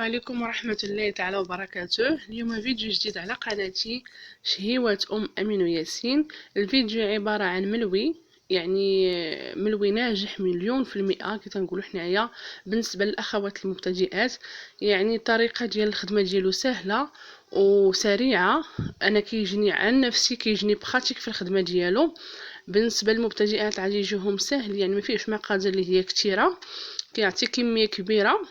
عليكم ورحمة الله تعالى وبركاته. اليوم فيديو جديد على قناتي شهيوة أمين ياسين. الفيديو عبارة عن ملوي، يعني ملوي ناجح 100% كي تنقولوا حنايا بالنسبة للأخوات المبتدئات. يعني الطريقة ديال الخدمة ديالو سهلة وسريعة. أنا كيجيني عن نفسي كيجيني بخاتيك في الخدمة ديالو. بالنسبة للمبتدئات غادي يجيهم سهل، يعني ما فيهش مقادير اللي هي كثيرة، كيعطي كمية كبيرة،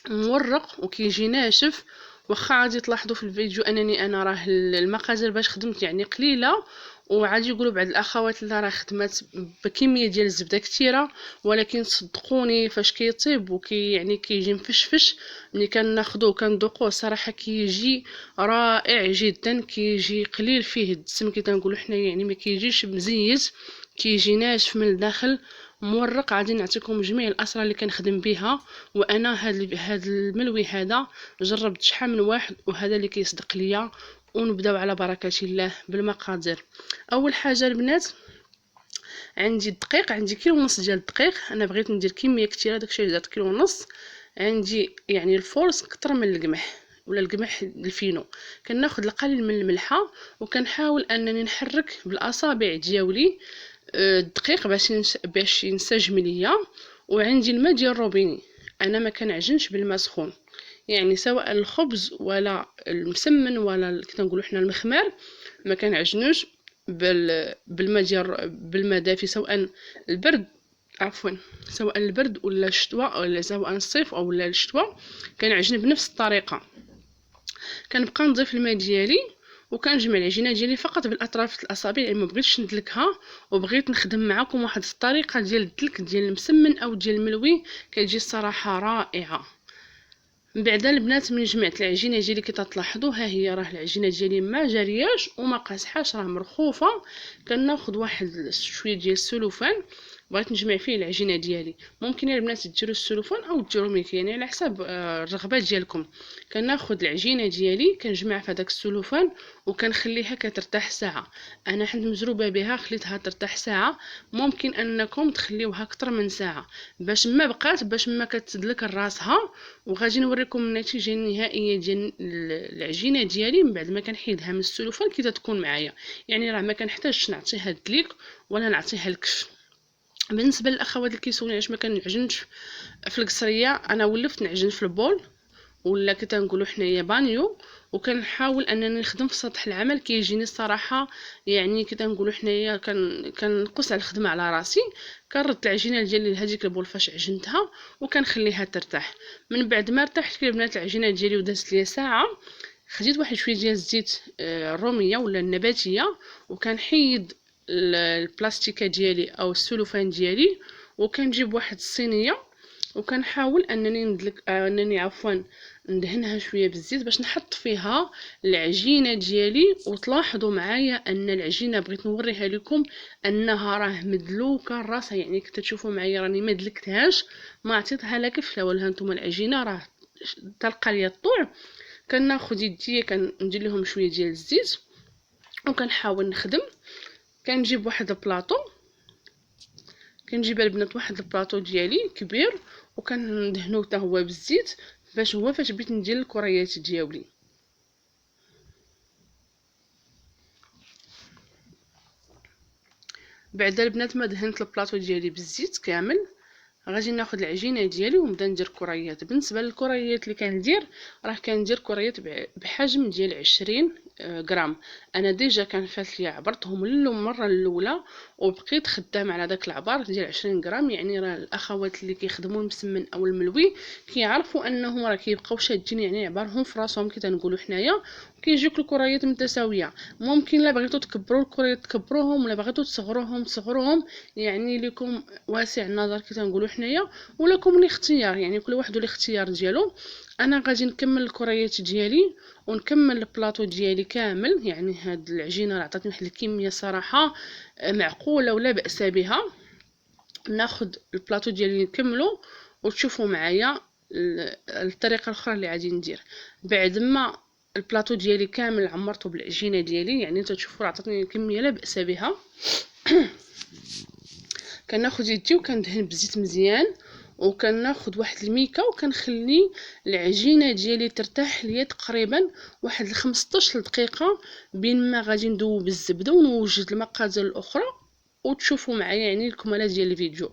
مورق وكيجي ناشف. واخا غادي تلاحظوا في الفيديو انني انا راه المقادير باش خدمت يعني قليله، وعادي يقولوا بعض الاخوات لا راه خدمات بكميه ديال الزبده كثيره، ولكن صدقوني فاش كيطيب يعني كيجي مفشفش. ملي كناخذوه كندوقوه صراحه كيجي رائع جدا، كيجي قليل فيه الدسم كي تنقولوا حنا، يعني ما كيجيش مزيت، كيجي ناشف من الداخل مورق. غادي نعطيكم جميع الاسرار اللي كنخدم بها، وانا هاد الملوي هذا جربت شحال من واحد وهذا اللي كيصدق ليا. ونبداو على بركه الله بالمقادير. اول حاجه البنات، عندي الدقيق، عندي كيلو ونص ديال الدقيق. انا بغيت ندير كميه كثيره داكشي درت كيلو ونص. عندي يعني الفورس كتر من القمح ولا القمح الفينو. كناخذ القليل من الملحه وكنحاول انني نحرك بالاصابع ديالي الدقيق باش ينسجم ليا. وعندي الماء ديال الروبيني، انا ما كنعجنش بالماء سخون، يعني سواء الخبز ولا المسمن ولا كنقولوا حنا المخمار ما كنعجنوش بالماء دافي، سواء البرد سواء البرد ولا الشتوى، ولا سواء الصيف او ولا الشتوى، كنعجن بنفس الطريقه. كنبقى نضيف الماء ديالي وكنجمع العجينه ديالي فقط بالاطراف الاصابع، يعني ما بغيتش ندلكها، وبغيت نخدم معكم واحد الطريقه ديال الدلك ديال المسمن او ديال الملوي كتجي الصراحه رائعه. من بعد البنات من جمعت العجينه ديالي كي تلاحظوا، ها هي راه العجينه ديالي ما جارياش وما قاصحاش، راه مرخوفه. كناخذ واحد شويه ديال السلوفان، بغيت نجمع فيه العجينه ديالي. ممكن يا البنات ديروا السلوفان او ديروا ميكي، يعني على حساب الرغبه ديالكم. كناخذ العجينه ديالي كنجمع في هذاك السلوفان وكنخليها كترتاح ساعه. انا حيت مزروبه بها خليتها ترتاح ساعه، ممكن انكم تخليوها اكثر من ساعه باش ما كتدلك راسها. وغادي نوريكم النتيجه النهائيه ديال العجينه ديالي من بعد ما كنحيدها من السلوفان كي تكون معايا. يعني راه ما كنحتاجش نعطيها الدليك ولا نعطيها الكش. بالنسبه للاخوات اللي كيسولوني علاش ما كنعجنش في القصريه، انا ولفت نعجن في البول ولا كي تنقولوا حنايا بانيو، وكنحاول انني نخدم في سطح العمل كيجيني الصراحه، يعني كي تنقولوا حنايا كنقص على الخدمه على راسي. كنرد العجينه ديالي لهذيك البول فاش عجنتها وكنخليها ترتاح. من بعد ما ارتاحت كي البنات العجينه ديالي ودازت ليا ساعه، خديت واحد شويه ديال الزيت الروميه ولا النباتيه، وكنحيد البلاستيكه ديالي او السلوفان ديالي، وكنجيب واحد الصينيه وكنحاول انني عفوا ندهنها شويه بالزيت باش نحط فيها العجينه ديالي. وتلاحظوا معايا ان العجينه بغيت نوريها لكم انها راه مدلوكه راسها، يعني كنت تشوفوا معايا راني ما دلكتهاش، ما عطيتها لا كفله ولا هانتوما العجينه راه تلقى ليا الطوع. كناخذ يديا كندير لهم شويه ديال الزيت وكنحاول نخدم. كنجيب واحد البلاطو، كنجيب البنات واحد البلاطو ديالي كبير وكندهنو حتى هو بالزيت باش هو فاش بغيت ندير الكريات ديالي. بعد البنات ما دهنت البلاطو ديالي بالزيت كامل، غادي ناخذ العجينه ديالي ونبدا ندير كريات. بالنسبه للكريات اللي كندير، راه كندير كريات بحجم ديال 20 غرام. انا ديجا كان فات ليا عبرتهم المره الاولى وبقيت خدام على داك العبار ديال 20 غرام. يعني راه الاخوات اللي كيخدموا المسمن او الملوي كيعرفوا انهم راه كيبقاو شادين يعني عبارهم في راسهم كي تنقولوا حنايا، كيجيوك الكريات متساويه. ممكن لا بغيتو تكبروا الكريات تكبروهم ولا بغيتو تصغروهم، يعني لكم واسع النظر كي تنقولوا حنايا، ولكم الاختيار، يعني كل واحد والاختيار ديالو. انا غادي نكمل الكريات ديالي ونكمل البلاطو ديالي كامل. يعني هاد العجينه راه عطاتني واحد الكميه صراحه معقوله ولا باس بها. ناخذ البلاطو ديالي نكملو وتشوفوا معايا الطريقه الاخرى اللي غادي ندير. بعد ما البلاطو ديالي كامل عمرته بالعجينه ديالي، يعني تشوفوا راه عطاتني كميه لا باس بها. كناخذ يدي وكندهن بالزيت مزيان وكناخذ واحد الميكه وكنخلي العجينه ديالي ترتاح ليا تقريبا واحد 15 دقيقه، بين ما غادي ندوب الزبده ونوجد المقادير الاخرى وتشوفوا معايا يعني الكماله ديال الفيديو.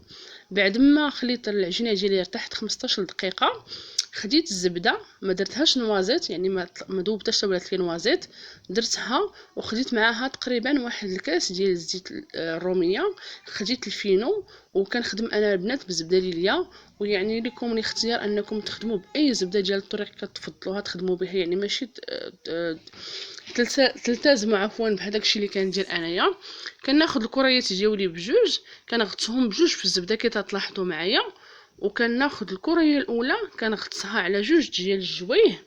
بعد ما خليت العجينه ديالي ارتاحت 15 دقيقه، خديت الزبده، ما درتهاش نوازيت يعني ما دوبتهاش ولا نوازيت، درتها وخديت معاها تقريبا واحد الكاس ديال الزيت الروميه. خديت الفينو وكنخدم انا البنات بالزبده ليليا، ويعني لكم الاختيار انكم تخدموا باي زبده ديال الطريقه كتفضلوها تخدموا بها، يعني ماشي تلتزموا عفوا بهذاك الشيء اللي كندير انايا. كناخذ الكريات ديالي بجوج، كنغطسهم بجوج في الزبده كي تلاحظوا معايا، وكناخذ الكريه الاولى كنغطسها على جوج ديال الجوايه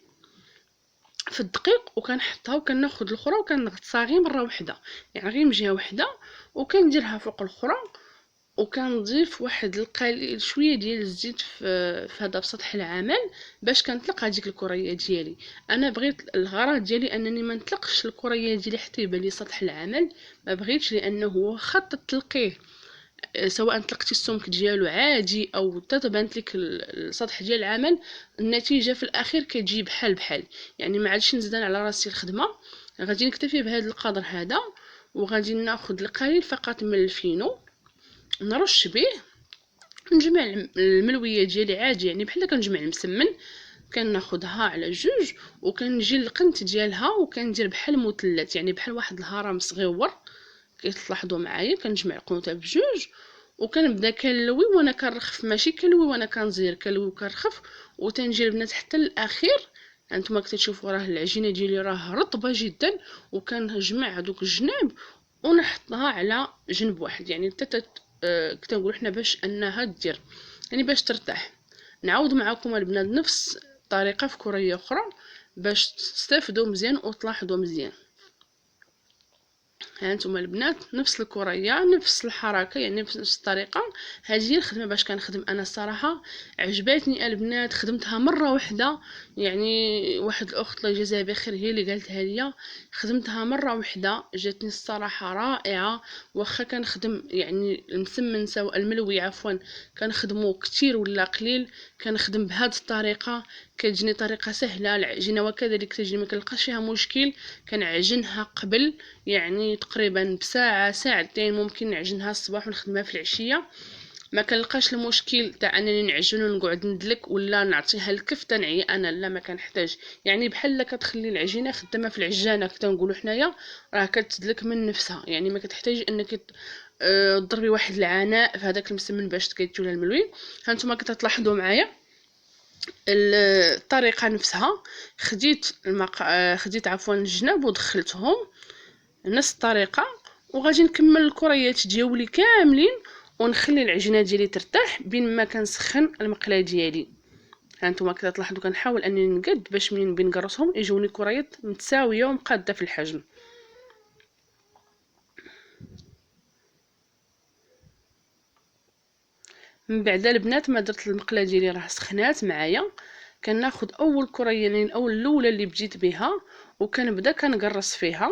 في الدقيق وكنحطها، وكناخذ الاخرى وكنغطسها غير مره واحده، يعني غير من جهه واحده، وكنديرها فوق الاخرى، وكنضيف واحد القليل شويه ديال الزيت في هذا بسطح العمل باش كنطلق هذيك الكريه ديالي. انا بغيت الغرض ديالي انني ما نطلقش الكريه ديالي حتى يبان لي سطح العمل، ما بغيتش، لانه واخا تطلقيه سواء طلقتي السمك ديالو عادي او تتبانت لك السطح ديال العمل، النتيجه في الاخير كتجي بحال بحال. يعني ما عادش نزيد على راسي الخدمه، غادي نكتفي بهذا القدر هذا، وغادي ناخذ القليل فقط من الفينو نرش به، نجمع الملويه ديالي عادي يعني بحال كنجمع المسمن، كناخذها على جوج وكنجي القنت ديالها وكندير بحال مثلث، يعني بحال واحد الهرم صغيور كتلاحظوا معايا. كنجمع القنوطه بجوج وكنبدا كنلوي وانا كنرخف، ماشي كنلوي وانا كنزير، كنلوي وكنرخف وتنجي البنات حتى الاخير. هانتوما كتشوفوا راه العجينه ديالي راه رطبه جدا، وكنجمع هذوك الجناب ونحطها على جنب واحد، يعني حتى كنقولوا حنا باش انها دير يعني باش ترتاح. نعاود معكم البنات نفس الطريقه في كريه اخرى باش تستافدوا مزيان وتلاحظوا مزيان. هانتوما البنات نفس الكريه نفس الحركه يعني نفس الطريقه. هذه هي الخدمه باش كنخدم انا الصراحه، عجباتني البنات، خدمتها مره واحده، يعني واحد الاخت الله يجازيها بخير هي اللي قالتها ليا، خدمتها مره واحده جاتني الصراحه رائعه. واخا كنخدم يعني المسمن سواء الملوي عفوا كنخدمو كتير ولا قليل، كنخدم بهذه الطريقه، كتجيني طريقه سهله. العجينه وكذلك تجي ما كنلقاش فيها مشكل، كنعجنها قبل يعني تقريبا بساعه ساعتين، ممكن نعجنها الصباح ونخدمها في العشيه، ما كنلقاش المشكل تاع انني نعجن ونقعد ندلك ولا نعطيها الكف تنعي انا، لا ما كنحتاج. يعني بحال كتخلي العجينه خدامه في العجانه كنقولوا حنايا، راه كتدلك من نفسها، يعني ما كتحتاج انك تضربي واحد العناء في هذاك المسمن باش تكيتو لها الملوي. هانتوما كتلاحظوا معايا الطريقه نفسها. خديت عفوا الجناب ودخلتهم نفس الطريقه، وغادي نكمل الكريات ديالي كاملين ونخلي العجينه ديالي ترتاح بين ما كنسخن المقله ديالي. هانتوما كتلاحظوا كنحاول انني نقد باش منين بنقرصهم يجوني كريات متساويه ومقاده في الحجم. من بعد البنات ما درت المقله ديالي راه سخنات معايا، كناخذ اول كريه يعني الاولى اللي بديت بها وكنبدا كنقرص فيها،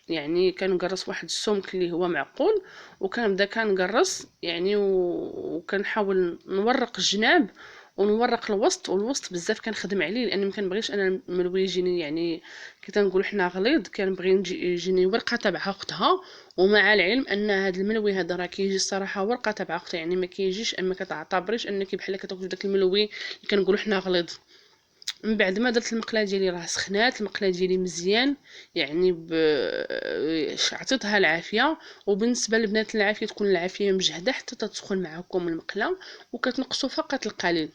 يعني كنقرص واحد السمك اللي هو معقول، وكنبدا كنقرص يعني وكنحاول نورق الجناب ونورق الوسط، والوسط بزاف كنخدم عليه لان ما كنبغيش انا الملوي يجيني يعني كي تنقولوا حنا غليظ، كنبغي يجيني ورقه تبع اختها. ومع العلم ان هذا الملوي هذا راه كيجي الصراحه ورقه تبع اختها، يعني ما كيجيش اما كتعتبريش انك بحال كتاكل داك الملوي اللي كنقولوا حنا غليظ. من بعد ما درت المقله ديالي راه سخنات المقله ديالي مزيان، يعني عطيتها العافيه. وبالنسبه للبنات العافيه تكون العافيه مجهده حتى تسخن معكم المقله، وكتنقصوا فقط القليل.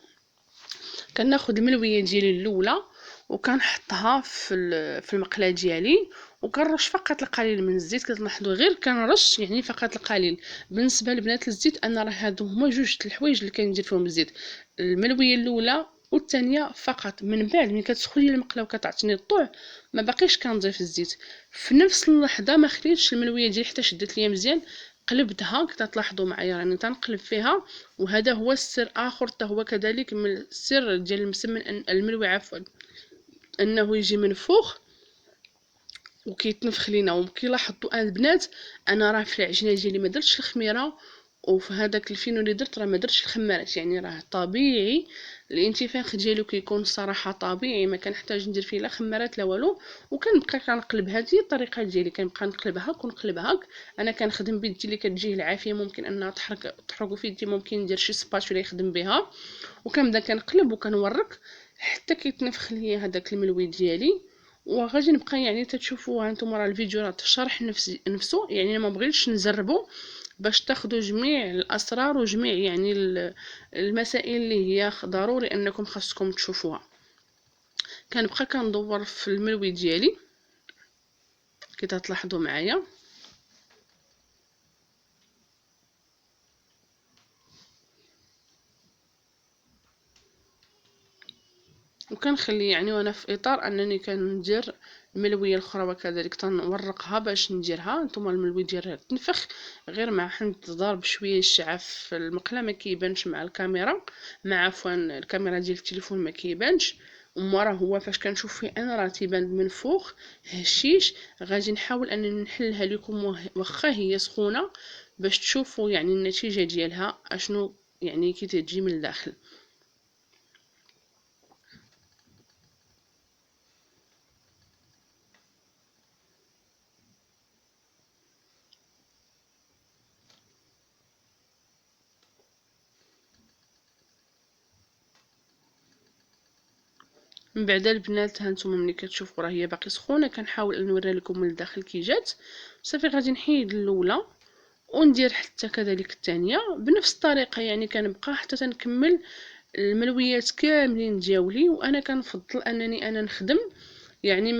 كناخذ الملويه ديالي الاولى وكنحطها في المقله ديالي، وكنرش فقط القليل من الزيت. كتلاحظوا غير كنرش يعني فقط القليل. بالنسبه لبنات الزيت انا راه هادو هما جوج الحوايج اللي كندير فيهم الزيت، الملويه الاولى والثانيه فقط. من بعد ملي كتسخني المقله وكتعطيني الطوع ما باقيش كنضيف الزيت. في نفس اللحظه ما خليتش الملويه ديالي حتى شدت ليا مزيان، قلبتها. كتلاحظوا معايا راني تنقلب فيها، وهذا هو السر اخر حتى هو كذلك من السر ديال المسمن الملوي عفوا، انه يجي منفوخ وكيتنفخ لينا. وكي لاحظتوا البنات انا راه في العجينه ديالي ما درتش الخميره وفي هذاك الفينو اللي درت راه ما درتش الخمارات، يعني راه طبيعي الانتفاخ ديالو كيكون الصراحه طبيعي، ما كنحتاج ندير فيه لا خمارات لا والو. وكنبقى كنقلب، هذه الطريقه ديالي، كنبقى نقلبها ونقلبها. انا كنخدم بيدي اللي كتجيه العافيه، ممكن انها تحرق في يدي، ممكن ندير شي سباتولا يخدم بها، وكنبدا كنقلب وكنورك حتى كيتنفخ ليا هذاك الملوي ديالي. وغادي نبقى يعني تتشوفوا هانتوما راه الفيديو راه شرح نفسه، يعني ما بغيتش نزربو باش تاخذوا جميع الاسرار وجميع يعني المسائل اللي هي ضروري انكم خاصكم تشوفوها. كنبقى كندور في الملوي ديالي كي تلاحظوا معايا، وكنخلي يعني وانا في اطار انني كندير الملويه الاخرى وكذلك تنورقها باش نديرها. نتوما الملوي ديالها تنفخ غير مع حمض ضرب شويه الشعف في المقله، ما كيبانش مع الكاميرا، مع عفوا الكاميرا ديال التليفون ما كيبانش. وما راه هو فاش كنشوف فيه انا راه تيبان من فوق هشيش. غادي نحاول انني نحلها لكم واخا هي سخونه باش تشوفوا يعني النتيجه ديالها اشنو يعني كي تجي من الداخل. من بعد البنات هانتوما ملي كتشوفوا راه هي باقي سخونه، كنحاول نوري لكم من الداخل كي جات. صافي غادي نحيد الاولى وندير حتى كذلك الثانيه بنفس الطريقه، يعني كنبقى حتى تنكمل الملويات كاملين دياولي. وانا كنفضل انني انا نخدم، يعني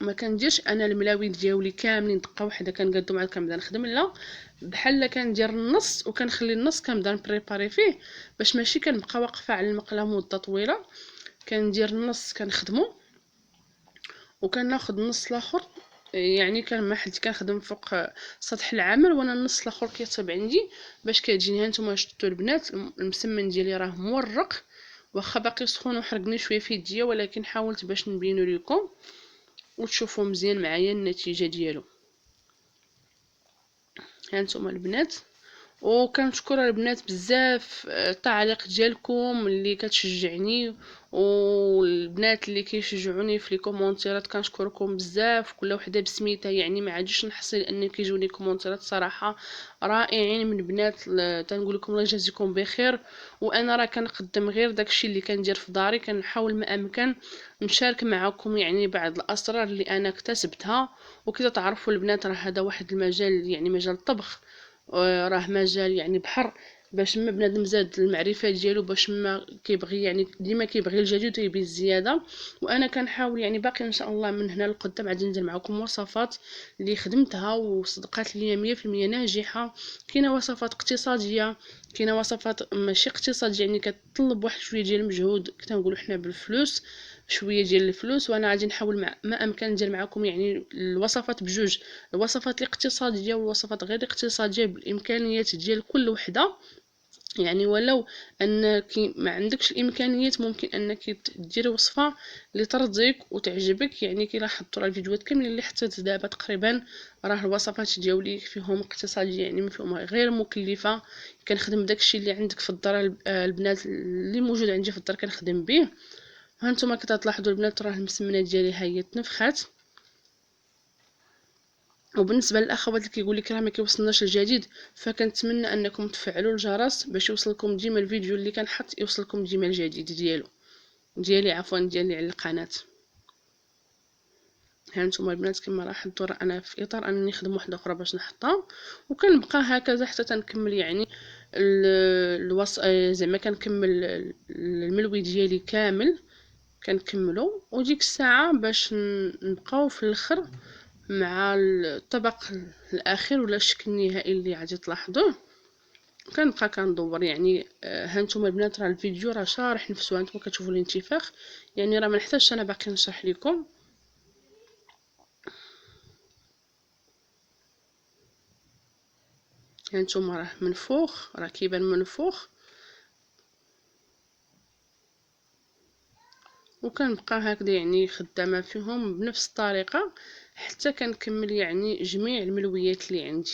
ما كنديرش انا الملاوي دياولي كاملين دقه واحده كنقادو مع كنبدا نخدم، لا، بحال كندير النص وكنخلي النص كنبدا نبريباري فيه باش ماشي كنبقى واقفه على المقله مده طويله. كندير النص كنخدمو وكناخد النص الاخر، يعني كان ما حد كنخدم فوق سطح العمل وانا النص الاخر كيطيب عندي باش كتجيني. هانتوما شفتوا البنات المسمن ديالي راه مورق، واخا باقي سخون وحرقني شويه في يديا، ولكن حاولت باش نبينو لكم وتشوفوا مزيان معايا النتيجه ديالو. هانتوما البنات، وكنشكر البنات بزاف التعليق ديالكم اللي كتشجعني، والبنات اللي كيشجعوني في لي كومونتيرات كنشكركم بزاف، كل وحده بسميتها، يعني ما عادش نحصي لان كيجوني كومونتيرات صراحه رائعين من بنات. تنقول لكم الله يجازيكم بخير. وانا راه كنقدم غير داكشي اللي كندير في داري، كنحاول ما امكن نشارك معكم يعني بعض الاسرار اللي انا اكتسبتها. وكذا تعرفوا البنات راه هذا واحد المجال، يعني مجال الطبخ راه مجال يعني بحر، باش ما بنادم زاد المعرفه ديالو، باش ما كيبغي يعني ديما كيبغي الجديد ويبي الزياده. وانا كنحاول يعني باقي ان شاء الله من هنا لقدام غادي ندير معكم وصفات اللي خدمتها وصدقات ليا 100% ناجحه. كاينه وصفات اقتصاديه، كاينه وصفات ماشي اقتصاديه يعني كتطلب واحد شويه ديال المجهود كنقولوا حنا بالفلوس، شويه ديال الفلوس. وانا غادي نحاول ما امكن ندير معكم يعني الوصفات بجوج، الوصفات الاقتصاديه والوصفات غير الاقتصاديه بالامكانيات ديال كل وحده. يعني ولو انك ما عندكش الامكانيات ممكن انك ديري وصفه اللي ترضيك وتعجبك. يعني كي لاحظتوا الفيديوهات كاملين اللي حطيت دابا تقريبا راه الوصفات ديالي فيهم اقتصاديه، يعني ما فيهم غير مكلفه. كنخدم داكشي اللي عندك في الدار، البنات اللي موجود عندي في الدار كنخدم به. هانتوما كتلاحظوا البنات راه المسمنه ديالي ها هي تنفخات. وبالنسبه للاخوات اللي كيقول لك راه ما كيوصلناش الجديد، فكنتمنى انكم تفعلوا الجرس باش يوصلكم ديما الفيديو اللي كنحط، يوصلكم ديما الجديد ديالي عفوا ديالي على القناه. ها نتوما البنات كما لاحظتوا راه انا في اطار انني نخدم واحده اخرى باش نحطها، وكنبقى هكذا حتى تنكمل يعني زعما كنكمل الملوي ديالي كامل كنكملو. وديك الساعه باش نبقاو في الاخر مع الطبق الاخير ولا الشكل النهائي اللي غادي تلاحظوه. كنبقى كندور يعني هانتوما البنات راه الفيديو راه شارح نفسه، هانتوما كتشوفوا الانتفاخ، يعني راه ما نحتاجش انا باقي نشرح لكم. هانتوما راه منفوخ، راه كيبان منفوخ. وكنبقى هكذا يعني خدامه فيهم بنفس الطريقه حتى كنكمل يعني جميع الملويات اللي عندي.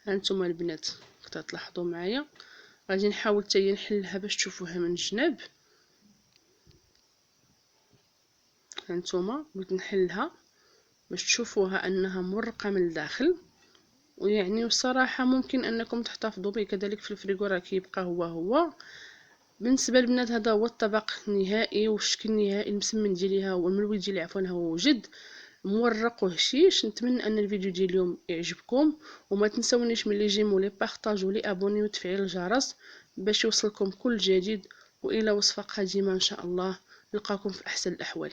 هانتوما البنات كنتو تلاحظوا معايا. غادي نحاول حتى نحلها باش تشوفوها من الجناب. هانتوما بغيت نحلها باش تشوفوها انها مرقه من الداخل، ويعني الصراحه ممكن انكم تحتفظوا به كذلك في الفريغو، راه كيبقى هو. بالنسبه للبنات هذا هو الطبق النهائي والشكل النهائي المسمن ديالي، ها هو الملوي ديالي عفوا، ها هو وجد مورق وهشيش. نتمنى ان الفيديو ديال اليوم يعجبكم، وما تنسونيش ملي جيمو لي بارطاجو لي ابوني وتفعيل الجرس باش يوصلكم كل جديد. والى وصفه قادمه ان شاء الله نلقاكم في احسن الاحوال.